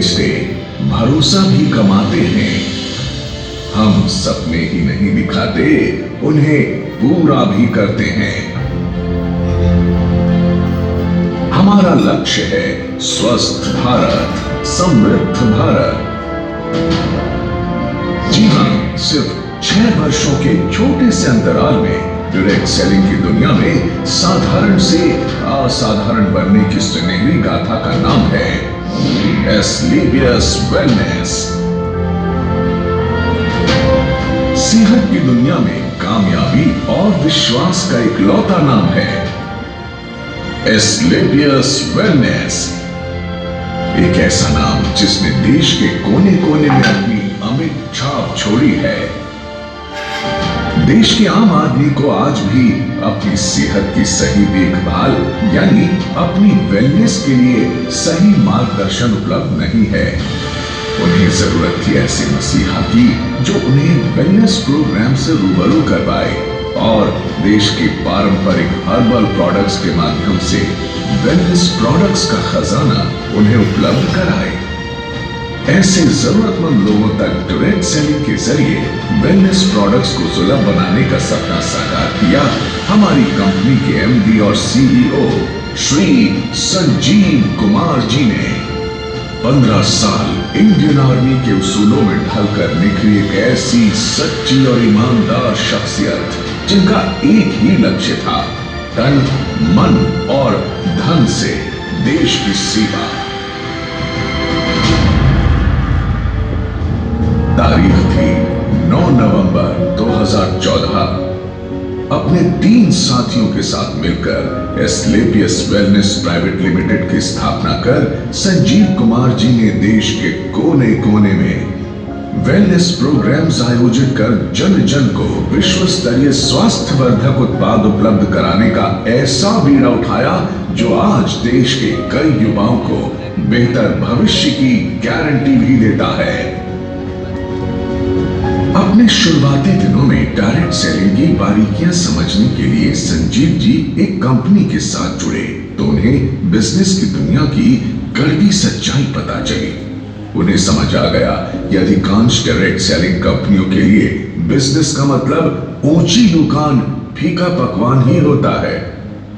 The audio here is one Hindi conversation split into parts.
बेचते भरोसा भी कमाते हैं। हम सपने ही नहीं दिखाते, उन्हें पूरा भी करते हैं। हमारा लक्ष्य है स्वस्थ भारत, समृद्ध भारत। जी हां, सिर्फ 6 वर्षों के छोटे से अंतराल में डायरेक्ट सेलिंग की दुनिया में साधारण से असाधारण बनने की सुनहरी गाथा का नाम है एस्क्लेपियस वेलनेस। सेहत की दुनिया में कामयाबी और विश्वास का इकलौता नाम है एस्क्लेपियस वेलनेस। एक ऐसा नाम जिसने देश के कोने कोने में अपनी अमिट छाप छोड़ी है। देश के आम आदमी को आज भी अपनी सेहत की सही देखभाल यानी अपनी वेलनेस के लिए सही मार्गदर्शन उपलब्ध नहीं है। उन्हें जरूरत थी ऐसे मसीहा की जो उन्हें वेलनेस प्रोग्राम से रूबरू करवाए और देश के पारंपरिक हर्बल प्रोडक्ट्स के माध्यम से वेलनेस प्रोडक्ट्स का खजाना उन्हें उपलब्ध कराए। ऐसे जरूरतमंद लोगों तक डायरेक्ट सेलिंग के जरिए वेलनेस प्रोडक्ट्स को सुलभ बनाने का सपना साकार किया हमारी कंपनी के एमडी और सीईओ श्री संजीव कुमार जी ने। 15 साल इंडियन आर्मी के उसूलों में ढलकर निखरी एक ऐसी सच्ची और ईमानदार शख्सियत जिनका एक ही लक्ष्य था, तन, मन और धन से देश की सेवा। तारीख थी 9 नवंबर 2014। अपने 3 साथियों के साथ मिलकर एस्क्लेपियस वेलनेस प्राइवेट लिमिटेड की स्थापना कर संजीव कुमार जी ने देश के कोने कोने में वेलनेस प्रोग्राम्स आयोजित कर जन जन को विश्व स्तरीय स्वास्थ्य वर्धक उत्पाद उपलब्ध कराने का ऐसा बीड़ा उठाया जो आज देश के कई युवाओं को बेहतर भविष्य की गारंटी भी देता है। अपने शुरुआती दिनों में डायरेक्ट सेलिंग की बारीकियां समझने के लिए संजीव जी एक कंपनी के साथ जुड़े तो उन्हें बिजनेस की दुनिया की कड़वी सच्चाई पता चली। उन्हें समझ आ गया कि अधिकांश डायरेक्ट सेलिंग कंपनियों के लिए बिजनेस का मतलब ऊंची दुकान, फीका पकवान ही होता है।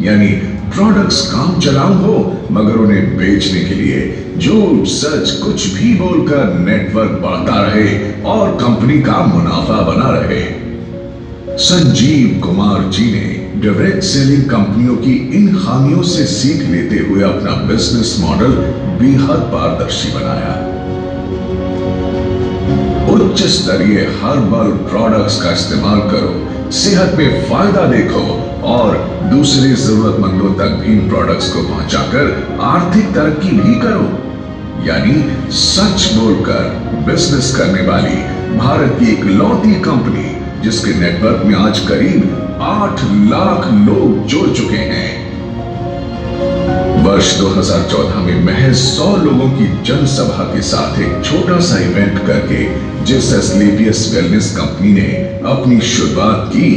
यानी प्रोडक्ट्स काम चलाऊ हो मगर उन्हें बेचने के लिए झूठ सच कुछ भी बोलकर नेटवर्क बढ़ता रहे और कंपनी का मुनाफा बना रहे। संजीव कुमार जी ने डायरेक्ट सेलिंग कंपनियों की इन खामियों से सीख लेते हुए अपना बिजनेस मॉडल बेहद पारदर्शी बनाया। उच्च स्तरीय हर्बल प्रोडक्ट्स का इस्तेमाल करो, सेहत में फायदा देखो और दूसरे जरूरतमंदों तक भी इन प्रोडक्ट्स को पहुंचाकर आर्थिक तरक्की भी करो। यानी सच बोलकर बिजनेस करने वाली भारत की इकलौती कंपनी जिसके नेटवर्क में आज करीब 8 लाख लोग जुड़ चुके हैं। वर्ष 2014 में महज 100 लोगों की जनसभा के साथ एक छोटा सा इवेंट करके जिस एस्क्लेपियस वेलनेस कंपनी ने अपनी शुरुआत की,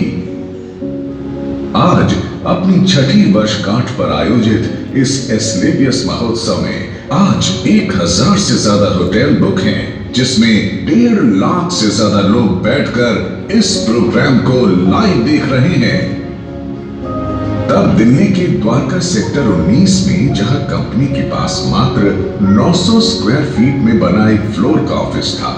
आज अपनी 6ठी वर्षगांठ पर आयोजित इस एस्क्लेपियस महोत्सव में आज 1000 से ज्यादा होटल बुक हैं, जिसमें 1.5 लाख से ज्यादा लोग बैठकर इस प्रोग्राम को लाइव देख रहे हैं। तब दिल्ली के द्वारका सेक्टर 19 में जहां कंपनी के पास मात्र 900 स्क्वायर फीट में बना एक फ्लोर का ऑफिस था,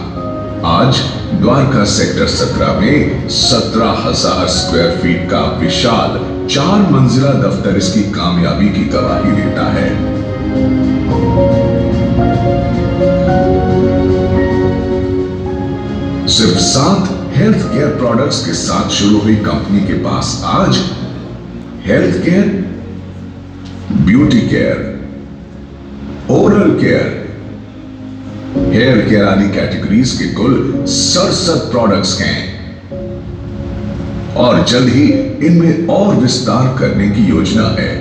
आज द्वारका सेक्टर 17 में 17,000 स्क्वायर फीट का विशाल 4 मंजिला दफ्तर इसकी कामयाबी की गवाही देता है। सिर्फ 7 हेल्थ केयर प्रोडक्ट्स के साथ शुरू हुई कंपनी के पास आज health care, beauty care, oral care, hair care आदि कैटेगरीज के कुल 67 प्रोडक्ट्स हैं और जल्द ही इनमें और विस्तार करने की योजना है।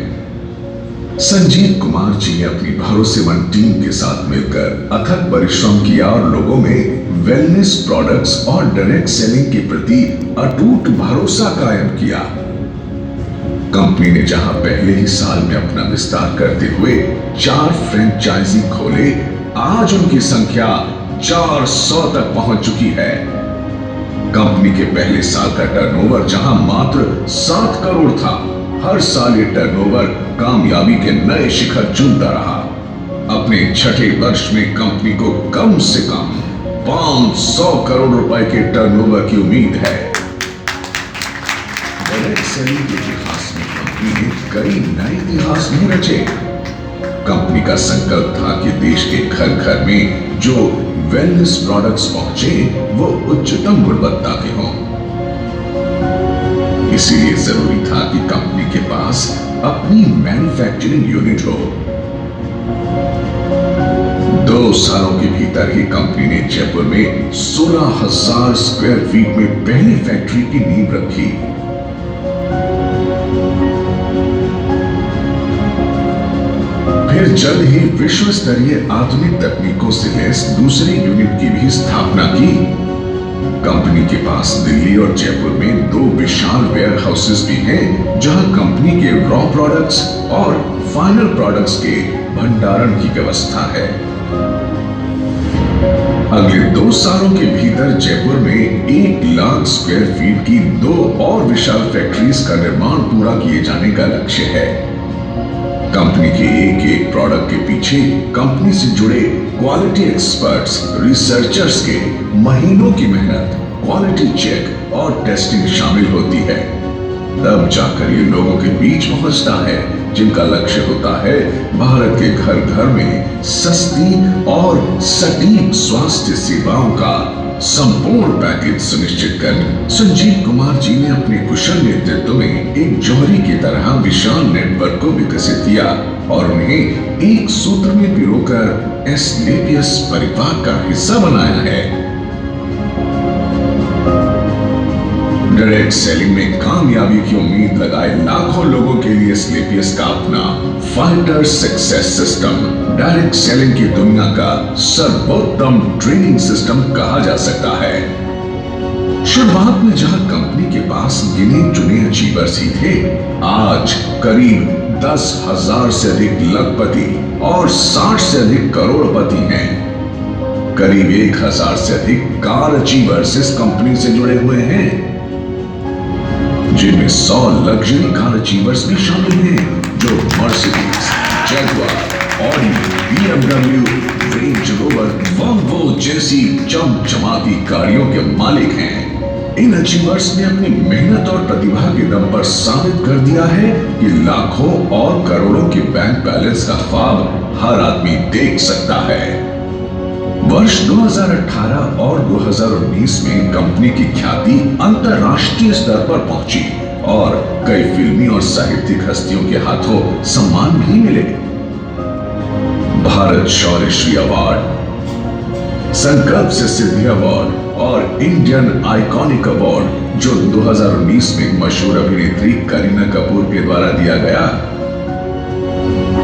संजीव कुमार जी ने अपनी भरोसेमंद टीम के साथ मिलकर अथक परिश्रम किया और लोगों में वेलनेस प्रोडक्ट्स और डायरेक्ट सेलिंग के प्रति अटूट भरोसा कायम किया। कंपनी ने जहां पहले ही साल में अपना विस्तार करते हुए 4 फ्रेंचाइजी खोले, आज उनकी संख्या 400 तक पहुंच चुकी है। कंपनी के पहले साल का टर्नओवर जहां मात्र 7 करोड़ था, हर साल ये टर्नओवर कामयाबी के नए शिखर चूमता रहा। अपने छठे वर्ष में कंपनी को कम से कम 500 करोड़ रुपए के टर्नओवर की उम्मीद है। डायरेक्ट सेलिंग के इतिहास में कंपनी ने कई नए इतिहास भी रचे। कंपनी का संकल्प था कि देश के घर घर में जो वेलनेस प्रोडक्ट्स पहुंचे वो उच्चतम गुणवत्ता के हों। इसीलिए जरूरी था कि कंपनी के पास अपनी मैन्युफैक्चरिंग यूनिट हो। 2 सालों के भीतर ही कंपनी ने जयपुर में 16,000 स्क्वायर फीट में पहली फैक्ट्री की नींव रखी। फिर जल्द ही विश्व स्तरीय आधुनिक तकनीकों से लैस दूसरी यूनिट की भी स्थापना की। कंपनी के पास दिल्ली और जयपुर में 2 विशाल वेयर हाउसेस भी हैं, जहां कंपनी के रॉ प्रोडक्ट्स और फाइनल प्रोडक्ट्स के भंडारण की व्यवस्था है। अगले 2 सालों के भीतर जयपुर में 1 लाख स्क्वायर फीट की 2 और विशाल फैक्ट्रीज का निर्माण पूरा किए जाने का लक्ष्य है। कंपनी के एक प्रोडक्ट के पीछे कंपनी से जुड़े क्वालिटी एक्सपर्ट्स, रिसर्चर्स के महीनों की मेहनत, क्वालिटी चेक और टेस्टिंग शामिल होती है। तब जाकर ये लोगों के बीच पहुंचता है, जिनका लक्ष्य होता है भारत के घर घर में सस्ती और सटीक स्वास्थ्य सेवाओं का संपूर्ण पैकेज सुनिश्चित कर संजीव कुमार जी ने अपने कुशल नेतृत्व में एक जौहरी की तरह विशाल नेटवर्क को विकसित किया और उन्हें एक सूत्र में पिरोकर एस्क्लेपियस परिवार का हिस्सा बनाया है। डायरेक्ट सेलिंग में कामयाबी की उम्मीद लगाए लाखों लोगों के लिए एस्क्लेपियस का अपना fighter success system direct selling की दुनिया का सर्वोत्तम ट्रेनिंग सिस्टम कहा जा सकता है। शुरुआत में जहां कंपनी के पास गिने चुने अचीवर्स ही थे, आज करीब 10,000 से अधिक लखपति और 60 से अधिक करोड़पति हैं। करीब 1,000 से अधिक कार अचीवर्स इस कंपनी से जुड़े हुए हैं, जिनमें 100 लग्जरी कार अचीवर्स भी शामिल हैं, जो Mercedes, Jaguar, Audi, BMW, range rover, Volvo जैसी चमचमाती गाड़ियों के मालिक हैं। इन अचीवर्स ने अपनी मेहनत और प्रतिभा के दम पर साबित कर दिया है कि लाखों और करोड़ों के बैंक बैलेंस का ख्वाब हर आदमी देख सकता है। वर्ष 2018 और 2019 में कंपनी की ख्याति अंतर्राष्ट्रीय स्तर पर पहुंची और कई फिल्मी और साहित्यिक हस्तियों के हाथों सम्मान भी मिले। भारत शौर्यश्री अवार्ड, संकल्प से सिद्धि अवार्ड और इंडियन आइकॉनिक अवार्ड जो 2019 में मशहूर अभिनेत्री करीना कपूर के द्वारा दिया गया।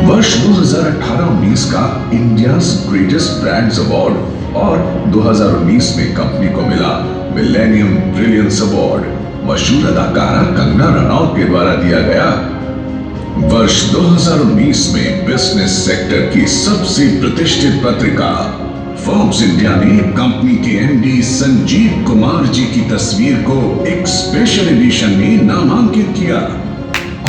वर्ष 2018-19 का इंडियाज ग्रेटेस्ट ब्रांड्स अवार्ड और 2019 में कंपनी को मिला मिलेनियम ब्रिलियंस अवार्ड मशहूर अदाकारा कंगना रनौत के द्वारा दिया गया। वर्ष 2019 में बिजनेस सेक्टर की सबसे प्रतिष्ठित पत्रिका फोर्ब्स इंडिया ने कंपनी के एमडी संजीव कुमार जी की तस्वीर को एक स्पेशल एडिशन में नामांकित किया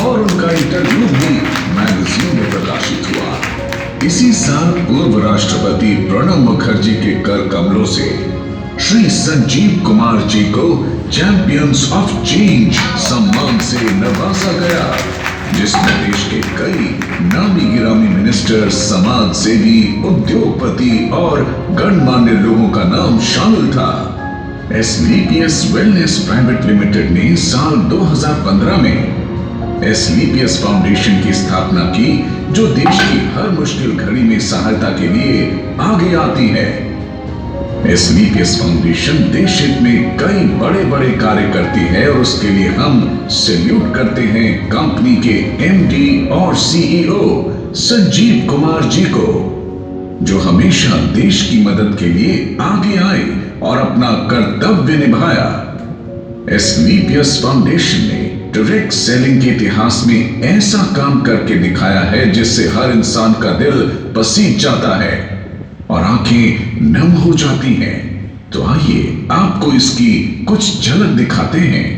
और उनका इंटरव्यू भी मैगजीन में प्रकाशित हुआ। इसी साल पूर्व राष्ट्रपति प्रणब मुखर्जी के कर कमलों से श्री संजीव कुमार जी को चैंपियंस ऑफ चेंज सम्मान से नवाजा गया, जिसमें देश के कई नामी गिरामी मिनिस्टर, समाज सेवी, उद्योगपति और गणमान्य लोगों का नाम शामिल था। एस्क्लेपियस वेलनेस प्राइवेट लिमिटेड ने साल 2015 में एस्क्लेपियस फाउंडेशन की स्थापना की, जो देश की हर मुश्किल घड़ी में सहायता के लिए आगे आती है। एस्क्लेपियस फाउंडेशन देश हित में कई बड़े बड़े कार्य करती है और उसके लिए हम सैल्यूट करते हैं कंपनी के एमडी और सीईओ संजीव कुमार जी को, जो हमेशा देश की मदद के लिए आगे आए और अपना कर्तव्य निभाया। एस्क्लेपियस फाउंडेशन ने डायरेक्ट सेलिंग के इतिहास में ऐसा काम करके दिखाया है जिससे हर इंसान का दिल पसीज जाता है। और आंखें नम हो जाती हैं। तो आइए आपको इसकी कुछ झलक दिखाते हैं।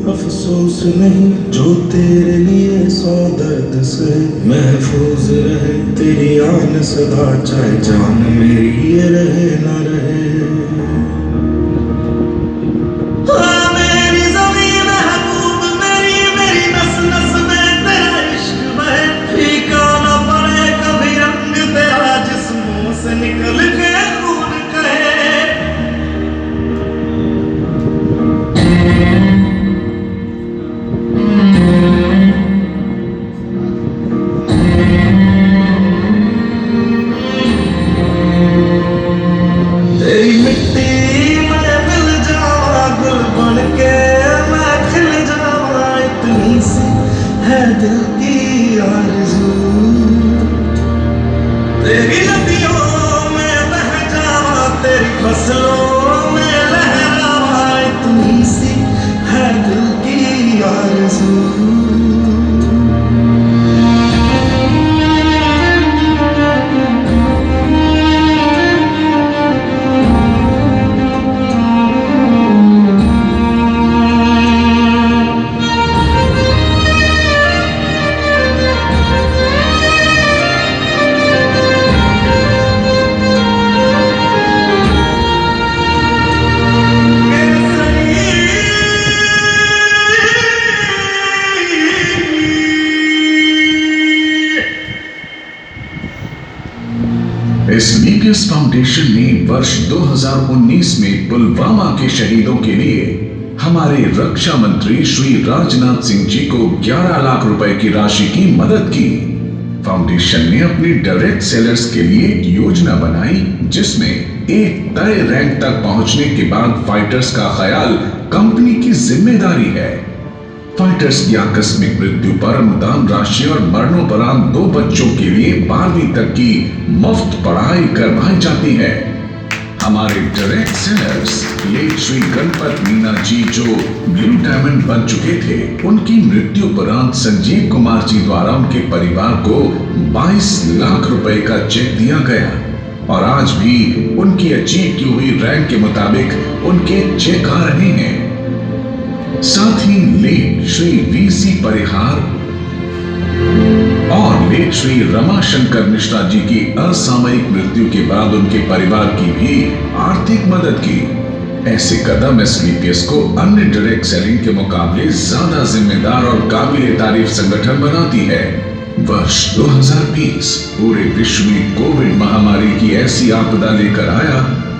अफसोस नहीं जो तेरे लिए सौ दर्द से महफूज रहे तेरी आन सदा, चाहे जान मेरी ये रहे ना रहे। मेरी ज़मीं महबूब मेरी, मेरी नस नस में तेरा इश्क बहे, फीका न पड़े कभी रंग तेरा जिस्मों से निकल के खून कहे। है दिल की आरज़ू तेरी नदियों में बह जावा, तेरी फसलों में लहरावा, इतनी सी है दिल की आरज़ू। स्लीपियस फाउंडेशन ने वर्ष 2019 में पुलवामा के शहीदों के लिए हमारे रक्षा मंत्री श्री राजनाथ सिंह जी को 11 लाख रुपए की राशि की मदद की। फाउंडेशन ने अपने डायरेक्ट सेलर्स के लिए एक योजना बनाई जिसमें एक तय रैंक तक पहुंचने के बाद फाइटर्स का ख्याल कंपनी की जिम्मेदारी है। फाइटर्स की आकस्मिक मृत्यु पर अनुदान राशि और मरणोपरांत 2 बच्चों के लिए 12वीं तक की मुफ्त पढ़ाई करवाई जाती है। हमारे direct sellers late Shri Ganpat Meena ji जो ब्लू डायमंड बन चुके थे, उनकी मृत्यु उपरांत संजीव कुमार जी द्वारा उनके परिवार को 22 लाख रुपए का चेक दिया गया और आज भी उनकी अचीव की हुई रैंक के मुताबिक उनके चेक आ रहे हैं। साथ ही लेट श्री वीसी परिहार और लेट श्री रमाशंकर मिश्रा जी की असामयिक मृत्यु के बाद उनके परिवार की भी आर्थिक मदद की। ऐसे कदम एसलीपीएस को अन्य डायरेक्ट सेलिंग के मुकाबले ज्यादा जिम्मेदार और काबिल तारीफ संगठन बनाती है। वर्ष 2020 पूरे विश्व में कोविड महामारी की ऐसी आपदा लेकर आया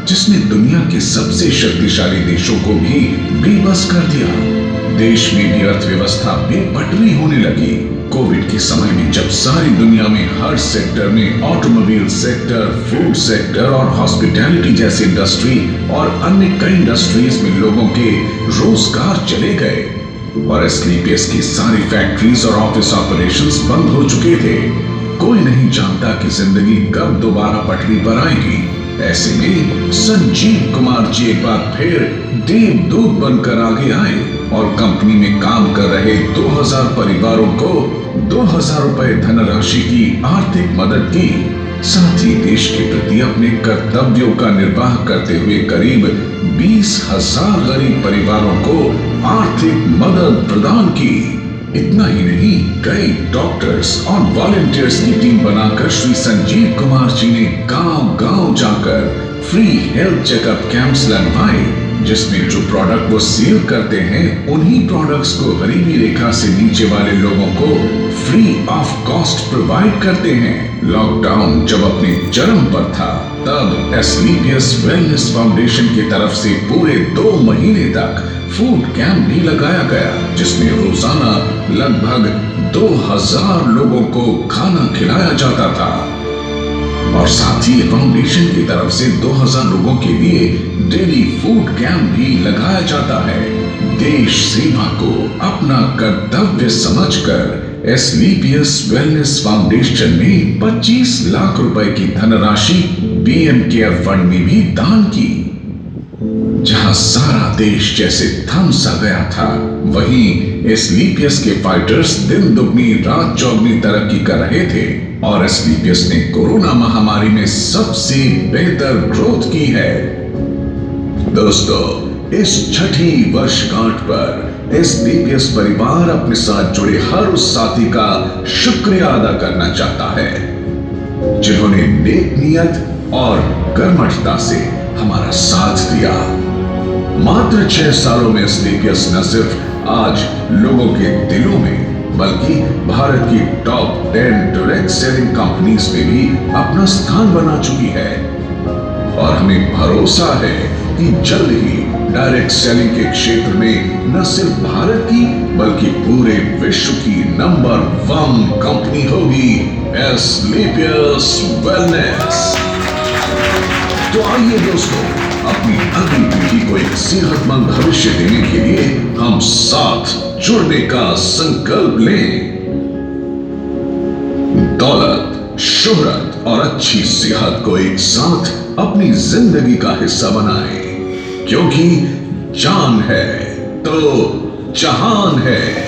जिसने दुनिया के सबसे शक्तिशाली देशों को भी बेबस कर दिया। देश में भी अर्थव्यवस्था बेपटरी होने लगी। कोविड के समय में जब सारी दुनिया में हर सेक्टर में ऑटोमोबाइल सेक्टर, फूड सेक्टर और हॉस्पिटैलिटी जैसे इंडस्ट्री और अन्य कई इंडस्ट्रीज में लोगों के रोजगार चले गए और एसलीपीएस की सारी फैक्ट्रीज और ऑफिस ऑपरेशंस बंद हो चुके थे। कोई नहीं जानता कि जिंदगी कब दोबारा पटरी पर आएगी। ऐसे में संजीव कुमार जी एक बार फिर देवदूत बनकर आगे आए और कंपनी में काम कर रहे 2000 परिवारों को 2000 रुपए धनराशि की आर्थिक मदद की। साथ ही देश के प्रति अपने कर्तव्यों का निर्वाह करते हुए करीब 20,000 गरीब परिवारों को आर्थिक मदद प्रदान की। इतना ही नहीं, कई डॉक्टर्स और वॉलंटियर्स की टीम बनाकर श्री संजीव कुमार जी ने गांव-गांव जाकर फ्री हेल्थ चेकअप कैंप्स लगवाए, जिसमें जो प्रोडक्ट वो सेल करते हैं उन्हीं प्रोडक्ट्स को गरीबी रेखा से नीचे वाले लोगों को फ्री ऑफ कॉस्ट प्रोवाइड करते हैं। लॉकडाउन जब अपने चरम पर था, तब एस्क्लेपियस वेलनेस फाउंडेशन की तरफ से पूरे 2 महीने तक फूड कैंप भी लगाया गया, जिसमें रोजाना लगभग 2000 लोगों को खाना खिलाया जाता था। और साथ ही फाउंडेशन की तरफ से 2000 लोगों के लिए डेली फूड कैंप भी लगाया जाता है। देश सेवा को अपना कर्तव्य समझकर एस्क्लेपियस वेलनेस फाउंडेशन ने 25 लाख रुपए की धनराशि पीएम केयर फंड में भी दान की। जहां सारा देश जैसे थम सा गया था, वहीं एस्क्लेपियस के फाइटर्स दिन दुगनी रात चौगनी तरक्की कर रहे थे और एस्क्लेपियस ने कोरोना महामारी में सबसे बेहतर ग्रोथ की है। दोस्तों, इस छठी वर्षगांठ पर एस्क्लेपियस परिवार अपने साथ जुड़े हर उस साथी का शुक्रिया अदा करना चाहता है, जिन्होंने नेक नियत और कर्मठता से हमारा साथ दिया। मात्र 6 सालों में एस्क्लेपियस न सिर्फ आज लोगों के दिलों में, बल्कि भारत की टॉप 10 डायरेक्ट सेलिंग कंपनीज में भी अपना स्थान बना चुकी है। और हमें भरोसा है कि जल्द ही डायरेक्ट सेलिंग के क्षेत्र में न सिर्फ भारत की, बल्कि पूरे विश्व की नंबर 1 कंपनी होगी एस्क्लेपियस वेलनेस। तो आइए दोस्तों, अपनी अगली पीढ़ी को एक सेहतमंद भविष्य देने के लिए हम साथ जुड़ने का संकल्प लें। दौलत, शोहरत और अच्छी सेहत को एक साथ अपनी जिंदगी का हिस्सा बनाएं, क्योंकि जान है तो जहान है।